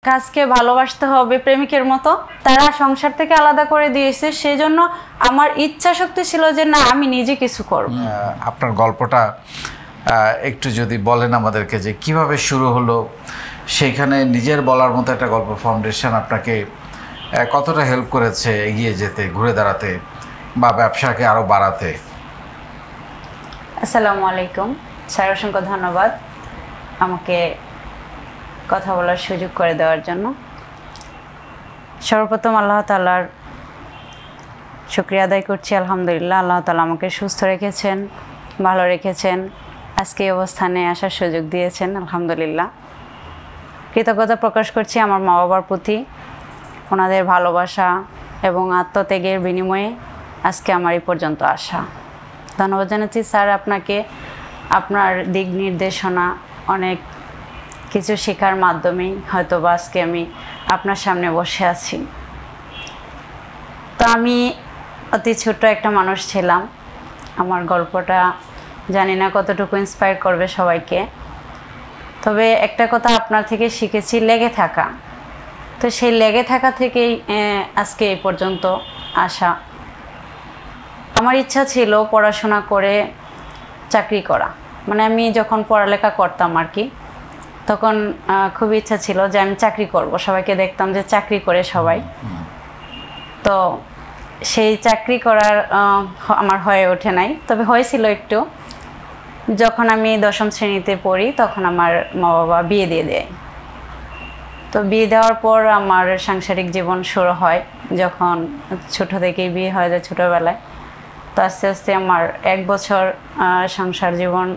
কাজকে ভালোবাসতে হবে প্রেমিকের মতো, তারা সংসার থেকে আলাদা করে দিয়েছে। সেই জন্য আমার ইচ্ছা শক্তি ছিল যে না, আমি নিজে কিছু করব। আপনার গল্পটা একটু যদি বলেন আমাদেরকে, যে কিভাবে শুরু হলো, সেইখানে নিজের বলার মতো একটা গল্প ফাউন্ডেশন আপনাকে কতটা হেল্প করেছে এগিয়ে যেতে, ঘুরে দাঁড়াতে বা ব্যবসাকে আরও বাড়াতে? আসসালামু আলাইকুম স্যার, অসংখ্য ধন্যবাদ আমাকে কথা বলার সুযোগ করে দেওয়ার জন্য। সর্বপ্রথম আল্লাহ তাআলার শুকরিয়া আদায় করছি। আলহামদুলিল্লাহ, আল্লাহ তাআলা আমাকে সুস্থ রেখেছেন, ভালো রেখেছেন, আজকে এই অবস্থানে আসার সুযোগ দিয়েছেন। আলহামদুলিল্লাহ, কৃতজ্ঞতা প্রকাশ করছি আমার মা বাবার প্রতি। ওনাদের ভালোবাসা এবং আত্মত্যাগের বিনিময়ে আজকে আমার এই পর্যন্ত আসা। ধন্যবাদ জানাচ্ছি স্যার আপনাকে। আপনার দিক নির্দেশনা, অনেক কিছু শেখার মাধ্যমেই হয়তো বা আজকে আমি আপনার সামনে বসে আছি। তো আমি অতি ছোট্ট একটা মানুষ ছিলাম। আমার গল্পটা জানি না কতটুকু ইন্সপায়ার করবে সবাইকে, তবে একটা কথা আপনার থেকে শিখেছি, লেগে থাকা। তো সেই লেগে থাকা থেকেই আজকে এই পর্যন্ত আসা। আমার ইচ্ছা ছিল পড়াশোনা করে চাকরি করা, মানে আমি যখন পড়ালেখা করতাম আর কি, তখন খুব ইচ্ছা ছিল যে আমি চাকরি করব। সবাইকে দেখতাম যে চাকরি করে সবাই। তো সেই চাকরি করার আমার হয়ে ওঠে নাই, তবে হয়েছিল একটু। যখন আমি 10ম শ্রেণীতে পড়ি তখন আমার মা বাবা বিয়ে দিয়ে দেয়। তো বিয়ে দেওয়ার পর আমার সাংসারিক জীবন শুরু হয়। যখন ছোট থেকেই বিয়ে হয়ে যায় ছোটোবেলায়, তো আস্তে আস্তে আমার 1 বছর সংসার জীবন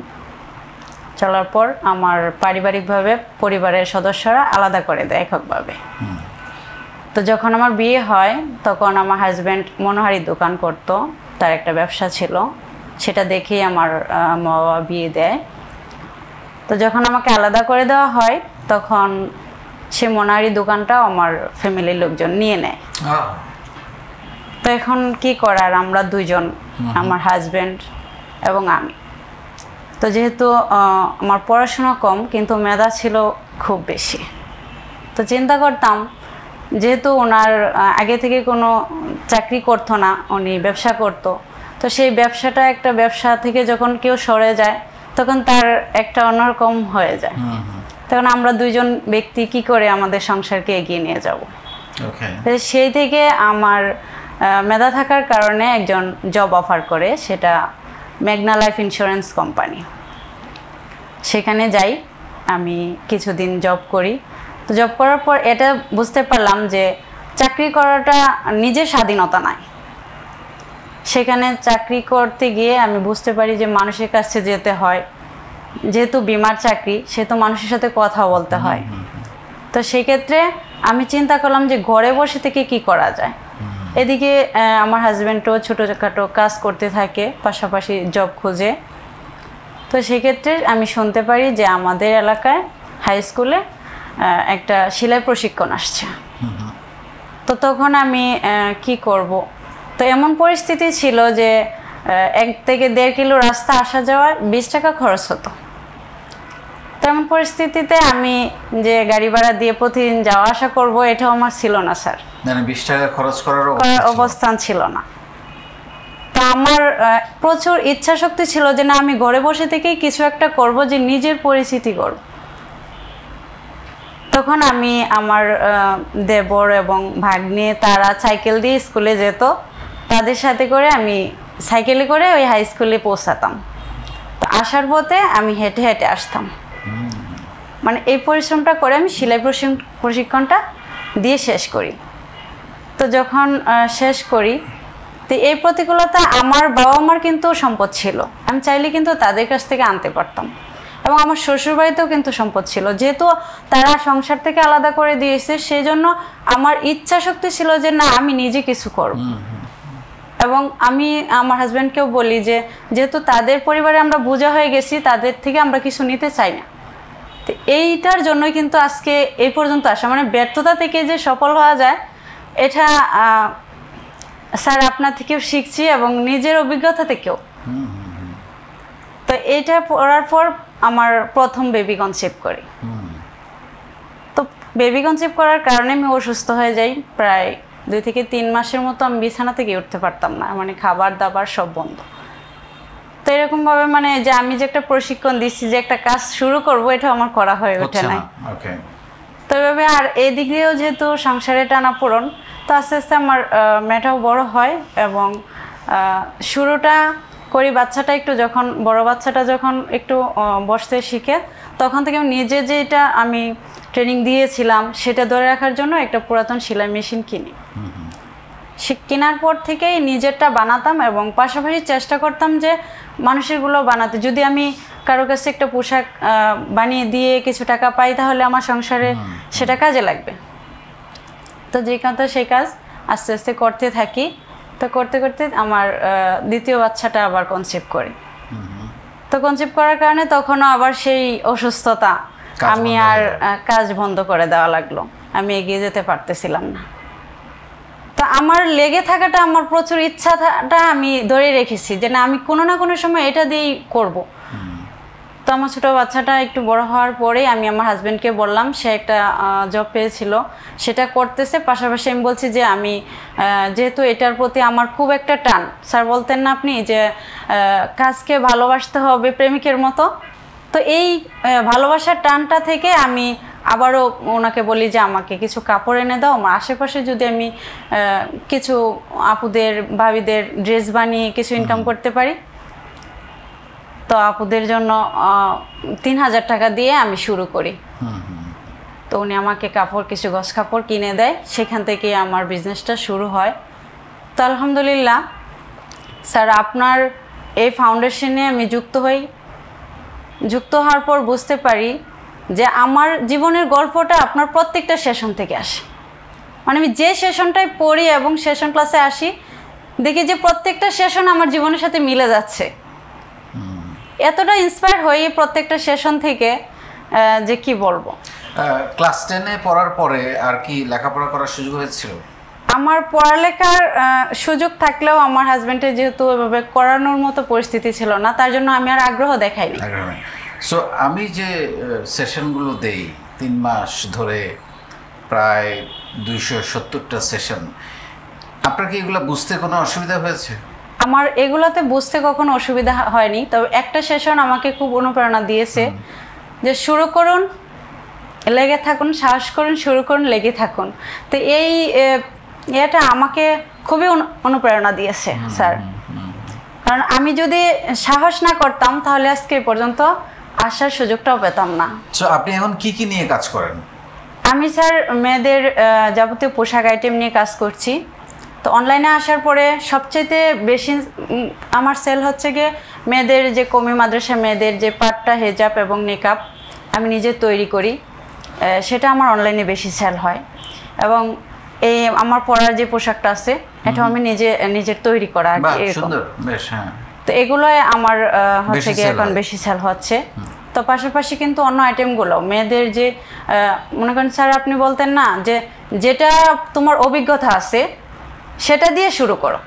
চলার পর আমার পারিবারিকভাবে পরিবারের সদস্যরা আলাদা করে দেয় এককভাবে। তো যখন আমার বিয়ে হয় তখন আমার হাজব্যান্ড মনোহারি দোকান করতো, তার একটা ব্যবসা ছিল, সেটা দেখেই আমার মা বাবা বিয়ে দেয়। তো যখন আমাকে আলাদা করে দেওয়া হয় তখন সে মনোহারি দোকানটাও আমার ফ্যামিলির লোকজন নিয়ে নেয়। তো এখন কি করার, আমরা দুইজন, আমার হাজব্যান্ড এবং আমি। তো যেহেতু আমার পড়াশোনা কম কিন্তু মেধা ছিল খুব বেশি, তো চিন্তা করতাম যেহেতু ওনার আগে থেকে কোনো চাকরি করতো না, উনি ব্যবসা করতো, তো সেই ব্যবসাটা একটা ব্যবসা থেকে যখন কেউ সরে যায় তখন তার একটা অন্যরকম হয়ে যায়। তখন আমরা দুইজন ব্যক্তি কি করে আমাদের সংসারকে এগিয়ে নিয়ে যাব। সেই থেকে আমার মেধা থাকার কারণে একজন জব অফার করে, সেটা মেঘনা লাইফ ইন্স্যুরেন্স কোম্পানি। সেখানে যাই, আমি কিছুদিন জব করি। তো জব করার পর এটা বুঝতে পারলাম যে চাকরি করাটা নিজের স্বাধীনতা নয়। সেখানে চাকরি করতে গিয়ে আমি বুঝতে পারি যে মানুষের কাছে যেতে হয়, যেহেতু বিমার চাকরি সেহেতু মানুষের সাথে কথা বলতে হয়। তো সেক্ষেত্রে আমি চিন্তা করলাম যে ঘরে বসে থেকে কি করা যায়। এদিকে আমার হাজব্যান্ডও ছোটোখাটো কাজ করতে থাকে, পাশাপাশি জব খুঁজে। তো সেক্ষেত্রে আমি শুনতে পারি যে আমাদের এলাকায় হাই স্কুলে একটা সেলাই প্রশিক্ষণ আসছে। তো তখন আমি কি করব, তো এমন পরিস্থিতি ছিল যে 1 থেকে 1.5 কিলো রাস্তা আসা যাওয়া 20 টাকা খরচ হতো। তেমন পরিস্থিতিতে আমি যে গাড়ি ভাড়া দিয়ে প্রতিদিন যাওয়া আসা করব এটাও আমার ছিল না স্যার, মানে 20 টাকা খরচ করার অবস্থান ছিল না। তো আমার প্রচুর ইচ্ছা শক্তি ছিল যে না, আমি ঘরে বসে থেকেই কিছু একটা করব, যে নিজের পরিচিতি করব। তখন আমি আমার দেবর এবং ভাগ্নে, তারা সাইকেল দিয়ে স্কুলে যেত, তাদের সাথে করে আমি সাইকেলে করে ওই হাই স্কুলে পৌঁছাতাম। তো আসার পথে আমি হেঁটে হেঁটে আসতাম। মানে এই পরিশ্রমটা করে আমি সেলাই প্রশিক্ষণটা দিয়ে শেষ করি। তো যখন শেষ করি, তো এই প্রতিকূলতা, আমার বাবা মার কিন্তু সম্পদ ছিল, আমি চাইলে কিন্তু তাদের কাছ থেকে আনতে পারতাম, এবং আমার শ্বশুরবাড়িতেও কিন্তু সম্পদ ছিল। যেহেতু তারা সংসার থেকে আলাদা করে দিয়েছে, সেই জন্য আমার ইচ্ছা শক্তি ছিল যে না, আমি নিজে কিছু করব। এবং আমি আমার হাজব্যান্ডকেও বলি যে যেহেতু তাদের পরিবারে আমরা বোঝা হয়ে গেছি, তাদের থেকে আমরা কিছু নিতে চাই না। তো এইটার জন্যই কিন্তু আজকে এই পর্যন্ত আসা, মানে ব্যর্থতা থেকে যে সফল হওয়া যায়, এটা স্যার আপনার থেকেও শিখছি এবং নিজের অভিজ্ঞতা থেকেও। তো এইটা পড়ার পর আমার প্রথম বেবি কনসেপ্ট করি। তো বেবি কনসেপ্ট করার কারণে আমি অসুস্থ হয়ে যাই, প্রায় 2 থেকে 3 মাসের মতো আমি বিছানা থেকে উঠতে পারতাম না, মানে খাবার দাবার সব বন্ধ। তো এরকমভাবে মানে যে আমি যে একটা প্রশিক্ষণ দিচ্ছি যে একটা কাজ শুরু করব, এটা আমার করা হয়ে ওঠে নাই। তো এভাবে আর এদিক দিয়েও যেহেতু সংসারে টানাপোড়েন, তো আস্তে আস্তে আমার মেয়েটাও বড় হয় এবং শুরুটা করি বাচ্চাটা একটু যখন বড় বাচ্চাটা যখন একটু বসতে শিখে, তখন থেকে আমি নিজে যেটা আমি ট্রেনিং দিয়েছিলাম সেটা ধরে রাখার জন্য একটা পুরাতন সেলাই মেশিন কিনি। কেনার পর থেকেই নিজেরটা বানাতাম এবং পাশাপাশি চেষ্টা করতাম যে মানুষেরগুলো বানাতে। যদি আমি কারো কাছে একটা পোশাক বানিয়ে দিয়ে কিছু টাকা পাই, তাহলে আমার সংসারে সেটা কাজে লাগবে। তো যে কাজটা সেই কাজ আস্তে আস্তে করতে থাকি। তো করতে করতে আমার দ্বিতীয় বাচ্চাটা আবার কনসেপ্ট করি। তো কনসেপ্ট করার কারণে তখনও আবার সেই অসুস্থতা, আমি আর কাজ বন্ধ করে দেওয়া লাগলো, আমি এগিয়ে যেতে পারতেছিলাম না। তো আমার লেগে থাকাটা, আমার প্রচুর ইচ্ছাটা আমি ধরে রেখেছি যে না, আমি কোনো না কোনো সময় এটা দিয়েই করব। তো আমার ছোটো বাচ্চাটা একটু বড় হওয়ার পরেই আমি আমার হাজব্যান্ডকে বললাম, সে একটা জব পেয়েছিল, সেটা করতেছে। পাশাপাশি আমি বলছি যে আমি যেহেতু এটার প্রতি আমার খুব একটা টান, স্যার বলতেন না আপনি যে কাজকে ভালোবাসতে হবে প্রেমিকের মতো, তো এই ভালোবাসার টানটা থেকে আমি আবারও ওনাকে বলি যে আমাকে কিছু কাপড় এনে দাও, আমার আশেপাশে যদি আমি কিছু আপুদের ভাবিদের ড্রেস বানিয়ে কিছু ইনকাম করতে পারি। তো আপুদের জন্য 3000 টাকা দিয়ে আমি শুরু করি। তো উনি আমাকে কাপড়, কিছু গস কাপড় কিনে দেয়, সেখান থেকে আমার বিজনেসটা শুরু হয়। তো আলহামদুলিল্লাহ স্যার, আপনার এই ফাউন্ডেশনে আমি যুক্ত হওয়ার পর বুঝতে পারি যে আমার জীবনের গল্পটা আপনার প্রত্যেকটা সেশন থেকে আসে। মানে আমি যে সেশনটায় পড়ি এবং সেশন ক্লাসে আসি, দেখি যে প্রত্যেকটা সেশন আমার জীবনের সাথে মিলে যাচ্ছে। এতটা ইন্সপায়ার হই প্রত্যেকটা সেশন থেকে যে কি বলবো। ক্লাস 10-এ পড়ার পরে আর কি লেখাপড়া করার সুযোগ হয়েছিল? আমার পড়ালেখার সুযোগ থাকলেও আমার হাজব্যান্ডের যেহেতু এভাবে করানোর মতো পরিস্থিতি ছিল না, তার জন্য আমি আর আগ্রহ দেখাইনি। সো আমি যে সেশনগুলো দেই 3 মাস ধরে, প্রায় 270টা সেশন, আপনার কি এগুলো বুঝতে কোনো অসুবিধা হয়েছে? আমার এগুলোতে বুঝতে কখনো অসুবিধা হয়নি, তবে একটা সেশন আমাকে খুব অনুপ্রেরণা দিয়েছে যে শুরু করুন, লেগে থাকুন, সাহস করুন, শুরু করুন, লেগে থাকুন। তো এটা আমাকে খুবই অনুপ্রেরণা দিয়েছে স্যার, কারণ আমি যদি সাহস না করতাম তাহলে আজকে পর্যন্ত আসার সুযোগটাও পেতাম না। সো আপনি এখন কি কি নিয়ে কাজ করেন? আমি স্যার মেয়েদের যাবতীয় পোশাক আইটেম নিয়ে কাজ করছি। তো অনলাইনে আসার পরে সবচেয়ে বেশি আমার সেল হচ্ছে গিয়ে মেয়েদের যে কমি মাদ্রাসা মেয়েদের যে পাট্টা, হেজাব এবং নেকাব আমি নিজে তৈরি করি, সেটা আমার অনলাইনে বেশি সেল হয়। এবং এই আমার পরার যে পোশাকটা আছে, এটা আমি নিজের তৈরি করা আর কি। তো এগুলোই আমার হচ্ছে গিয়ে এখন বেশি সেল হচ্ছে। তো পাশাপাশি কিন্তু অন্য আইটেমগুলো মেয়েদের যে মনে করেন স্যার, আপনি বলতেন না যে যেটা তোমার অভিজ্ঞতা আছে সেটা দিয়ে শুরু করো।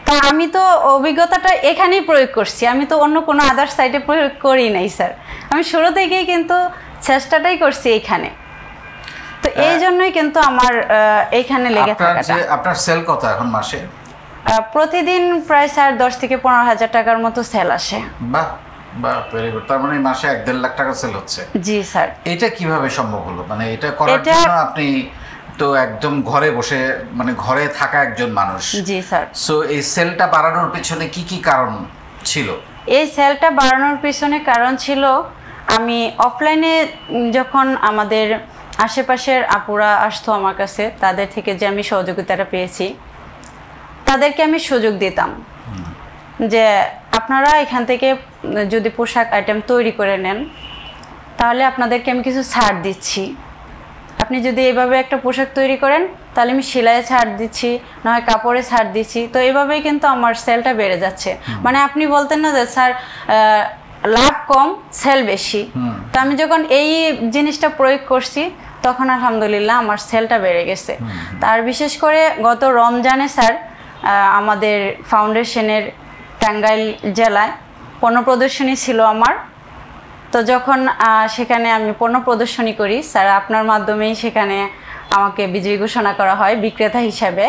তা আমি তো অভিজ্ঞতাটা এখানেই প্রয়োগ করছি, আমি তো অন্য কোনো আদার সাইডে প্রয়োগ করি নাই স্যার। আমি শুরু থেকেই কিন্তু চেষ্টাটাই করছি এইখানে। তো এই জন্যই কিন্তু আমার এইখানে লেগে থাকাটা। আপনার সেল কত এখন মাসে? প্রতিদিন প্রায় স্যার 10 থেকে 15,000 টাকার মতো সেল আসে। বাহ বাহ, ভেরি গুড। তার মানে মাসে 1-1.5 লাখ টাকা সেল হচ্ছে? জি স্যার। এটা কিভাবে সম্ভব হলো? মানে এটা করার জন্য আপনি তো একদম ঘরে বসে, মানে ঘরে থাকা একজন মানুষ। জি স্যার। সো এই সেলটা বাড়ানোর পিছনে কি কি কারণ ছিল? এই সেলটা বাড়ানোর পিছনে কারণ ছিল, আমি অফলাইনে যখন আমাদের আশেপাশের আপুরা আসতো আমার কাছে, তাদের থেকে যে আমি সহযোগিতাটা পেয়েছি, তাদেরকে আমি সুযোগ দিতাম যে আপনারা এখান থেকে যদি পোশাক আইটেম তৈরি করে নেন, তাহলে আপনাদেরকে আমি কিছু ছাড় দিচ্ছি। আপনি যদি এইভাবে একটা পোশাক তৈরি করেন, তাহলে আমি সেলাইয়ে ছাড় দিচ্ছি, নয় কাপড়ে ছাড় দিচ্ছি। তো এইভাবেই কিন্তু আমার সেলটা বেড়ে যাচ্ছে। মানে আপনি বলতেন না যে স্যার লাভ কম সেল বেশি, তো আমি যখন এই জিনিসটা প্রয়োগ করছি, তখন আলহামদুলিল্লাহ আমার সেলটা বেড়ে গেছে। তার বিশেষ করে গত রমজানে স্যার আমাদের ফাউন্ডেশনের টাঙ্গাইল জেলায় পণ্য প্রদর্শনী ছিল আমার। তো যখন সেখানে আমি পণ্য প্রদর্শনী করি স্যার, আপনার মাধ্যমেই সেখানে আমাকে বিজয়ী ঘোষণা করা হয় বিক্রেতা হিসাবে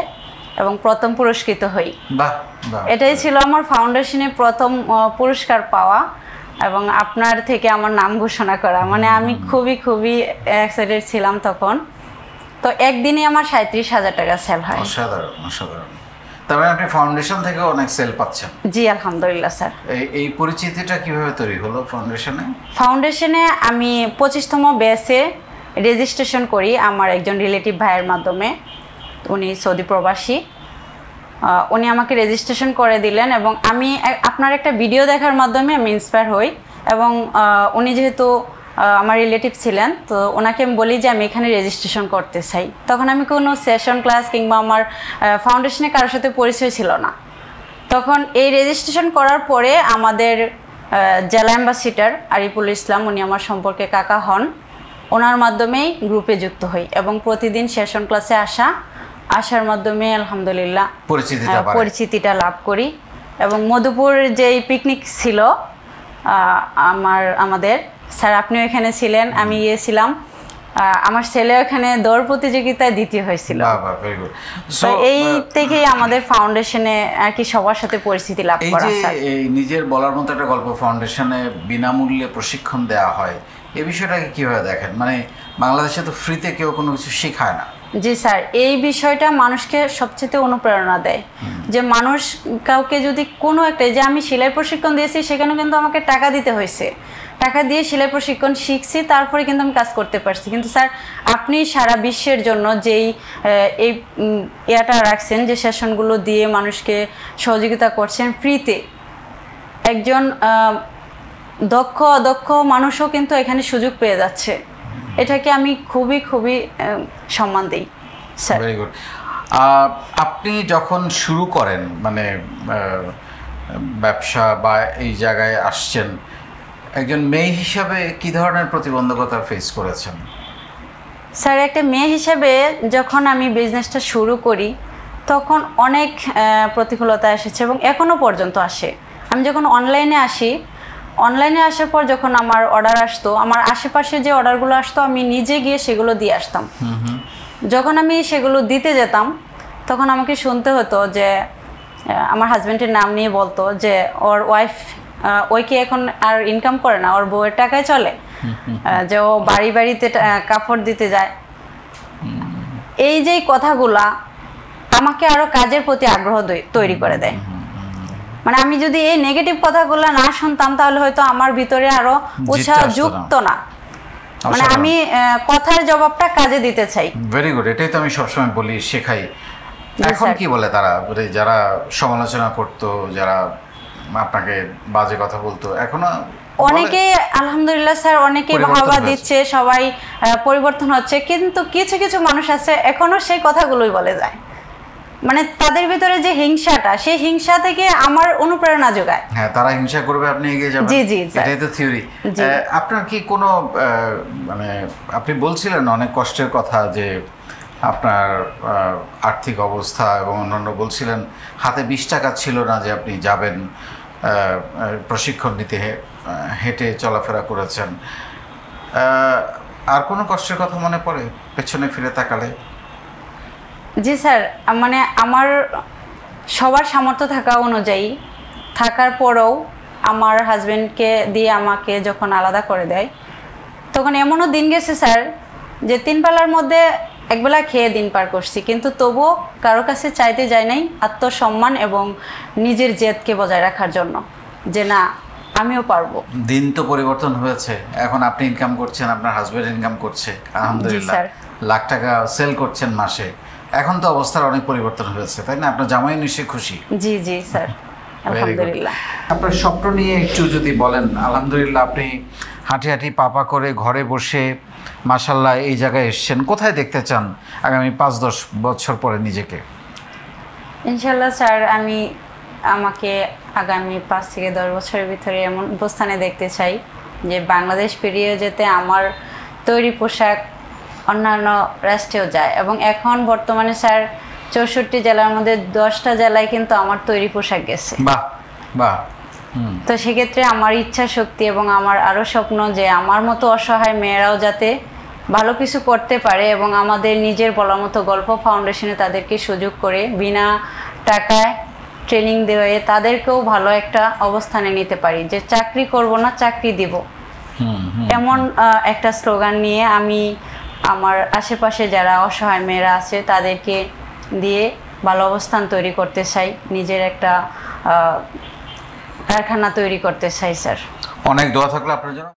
এবং প্রথম পুরস্কৃত হই। বাহ বাহ, এটাই ছিল আমার ফাউন্ডেশনে প্রথম পুরস্কার পাওয়া এবং আপনার থেকে আমার নাম ঘোষণা করা। মানে আমি খুবই খুবই এক্সাইটেড ছিলাম তখন। তো একদিনে আমার 37,000 টাকা সেল হয়। অসাধারণ অসাধারণ। তার মানে আপনি ফাউন্ডেশন থেকে অনেক সেল পাচ্ছেন? জি আলহামদুলিল্লাহ স্যার। এই পরিচিতিটা কিভাবে তৈরি হলো ফাউন্ডেশনে? ফাউন্ডেশনে আমি 25তম ব্যাচে রেজিস্ট্রেশন করি আমার একজন রিলেটিভ ভাইয়ের মাধ্যমে। উনি সৌদি প্রবাসী, উনি আমাকে রেজিস্ট্রেশন করে দিলেন এবং আমি আপনার একটা ভিডিও দেখার মাধ্যমে আমি ইন্সপায়ার হই এবং উনি যেহেতু আমার রিলেটিভ ছিলেন, তো ওনাকে আমি বলি যে আমি এখানে রেজিস্ট্রেশন করতে চাই। তখন আমি কোনো সেশন ক্লাস কিংবা আমার ফাউন্ডেশনে কারোর সাথে পরিচয় ছিল না। তখন এই রেজিস্ট্রেশন করার পরে আমাদের জেলা অ্যাম্বাসিডার আরিফুল ইসলাম, উনি আমার সম্পর্কে কাকা হন, ওনার মাধ্যমেই গ্রুপে যুক্ত হই এবং প্রতিদিন সেশন ক্লাসে আসার মাধ্যমে আলহামদুলিল্লাহ পরিচিতিটা লাভ করি। এবং মধুপুর যেই পিকনিক ছিল আমাদের স্যার, আপনিও এখানে ছিলেন, আমি গিয়েছিলাম, আমার ছেলে ওখানে দৌড় প্রতিযোগিতায় দ্বিতীয় হয়েছিল। তো এই থেকেই আমাদের ফাউন্ডেশনে আর কি সবার সাথে পরিচিতি লাভ করা। এই নিজের বলার মতো একটা গল্প ফাউন্ডেশনে বিনামূল্যে প্রশিক্ষণ দেওয়া হয়, এই বিষয়টাকে কিভাবে দেখেন? মানে বাংলাদেশে তো ফ্রিতে কেউ কোনো কিছু শেখায় না। জি স্যার, এই বিষয়টা মানুষকে সবচেয়ে অনুপ্রেরণা দেয় যে মানুষ কাউকে যদি কোনো একটা, যে আমি সেলাই প্রশিক্ষণ দিয়েছি সেখানে কিন্তু আমাকে টাকা দিতে হয়েছে, টাকা দিয়ে সেলাই প্রশিক্ষণ শিখছি, তারপরে কিন্তু আমি কাজ করতে পারছি। কিন্তু স্যার আপনি সারা বিশ্বের জন্য যেই এই ইয়াটা রাখছেন, যে সেশনগুলো দিয়ে মানুষকে সহযোগিতা করছেন ফ্রিতে, একজন দক্ষ অদক্ষ মানুষও কিন্তু এখানে সুযোগ পেয়ে যাচ্ছে। এটাকে আমি খুবই খুবই সম্মান দিই স্যার। Very good. আপনি যখন শুরু করেন মানে ব্যবসা বা এই জায়গায় আসছেন, একজন মেয়ে হিসাবে কি ধরনের প্রতিবন্ধকতা ফেস করেছেন? স্যার একটা মেয়ে হিসাবে যখন আমি বিজনেসটা শুরু করি তখন অনেক প্রতিকূলতা এসেছে এবং এখনও পর্যন্ত আসে। আমি যখন অনলাইনে আসার পর যখন আমার অর্ডার আসতো, আমার আশেপাশে যে অর্ডারগুলো আসতো আমি নিজে গিয়ে সেগুলো দিয়ে আসতাম। যখন আমি সেগুলো দিতে যেতাম তখন আমাকে শুনতে হতো যে আমার হাজব্যান্ডের নাম নিয়ে বলতো যে ওর ওয়াইফ ওই কি এখন আর ইনকাম করে না, ওর বউয়ের টাকায় চলে, যে ও বাড়িতে কাপড় দিতে যায়। এই যে কথাগুলা আমাকে আরো কাজের প্রতি আগ্রহ তৈরি করে দেয়। মানে আমি যদি এই নেগেটিভ কথাগুলো না শুনতাম তাহলে হয়তো আমার ভিতরে আরো উৎসাহ যুক্ত না। মানে আমি কথার জবাবটা কাজে দিতে চাই। ভেরি গুড, এটাই তো আমি সবসময় বলি, শেখাই। এখন কি বলে তারা, যারা সমালোচনা করতো, যারা আপনাকে বাজে কথা বলতো, এখনো অনেকেই আলহামদুলিল্লাহ স্যার অনেকেই বাহবা দিচ্ছে, সবাই পরিবর্তন হচ্ছে, কিন্তু কিছু কিছু মানুষ আছে এখনো সেই কথাগুলোই বলে যায়। মানে তাদের ভিতরে যে হিংসাটা, সেই হিংসা থেকে আমার অনুপ্রেরণা যোগায়। হ্যাঁ, তারা হিংসা করবে, আপনি এগিয়ে যাবেন। জি জি, এটাই তো থিওরি। আপনার কি কোনো মানে আপনি বলছিলেন অনেক কষ্টের কথা, যে আপনার আর্থিক অবস্থা এবং অন্যান্য বলছিলেন হাতে 20 টাকা ছিল না যে আপনি যাবেন প্রশিক্ষণ নিতে, হেঁটে চলাফেরা করেছেন। আর কোনো কষ্টের কথা মনে পড়ে পেছনে ফিরে তাকালে? জি স্যার, মানে আমার সবার সামর্থ্য থাকা অনুযায়ী থাকার পরেও আমার হাজব্যান্ডকে দিয়ে আমাকে যখন আলাদা করে দেয় তখন এমনও দিন গেছে স্যার যে 3 বেলার মধ্যে একবেলা খেয়ে দিন পার করছি, কিন্তু তবুও কারো কাছে চাইতে যাই নাই আত্মসম্মান এবং নিজের জেদকে বজায় রাখার জন্য, যে না আমিও পারবো। দিন তো পরিবর্তন হয়েছে, এখন আপনি ইনকাম করছেন, আপনার হাজব্যান্ড ইনকাম করছে, আলহামদুলিল্লাহ লাখ টাকা সেল করছেন মাসে। এখন তো অবস্থার অনেক পরিবর্তন হয়েছে, তাই না? আপনার জামাই নিশ্চয়ই খুশি? জি জি স্যার, আলহামদুলিল্লাহ। আপনার স্বপ্ন নিয়ে একটু যদি বলেন। আলহামদুলিল্লাহ আপনি হাঁটি হাঁটি পাপা করে ঘরে বসে মাশাআল্লাহ এই জায়গায় এসেছেন। কোথায় দেখতে চান আগামী 5-10 বছর পরে নিজেকে? ইনশাআল্লাহ স্যার, আমাকে আগামী 5 থেকে 10 বছরের ভিতরে এমন অবস্থানে দেখতে চাই যে বাংলাদেশ পেরিয়ে যেতে আমার তৈরি পোশাক অন্যান্য রাষ্ট্রেও যায়। এবং এখন বর্তমানে স্যার 64 জেলার মধ্যে 10টা জেলায় কিন্তু আমার তৈরি পোশাক গেছে। বাহ বাহ, তো সেক্ষেত্রে আমার ইচ্ছা শক্তি এবং আমার আরও স্বপ্ন যে আমার মতো অসহায় মেয়েরাও যাতে ভালো কিছু করতে পারে এবং আমাদের নিজের বলার মতো গল্প ফাউন্ডেশনে তাদেরকে সুযোগ করে বিনা টাকায় ট্রেনিং দেওয়ে তাদেরকেও ভালো একটা অবস্থানে নিতে পারি, যে চাকরি করব না, চাকরি দিব, এমন একটা স্লোগান নিয়ে আমি আমার আশেপাশে যারা অসহায় মেয়েরা আছে তাদেরকে দিয়ে ভালো অবস্থান তৈরি করতে চাই, নিজের একটা কারখানা তৈরি করতে চাই স্যার। অনেক দোয়া থাকলে আপনার জন্য।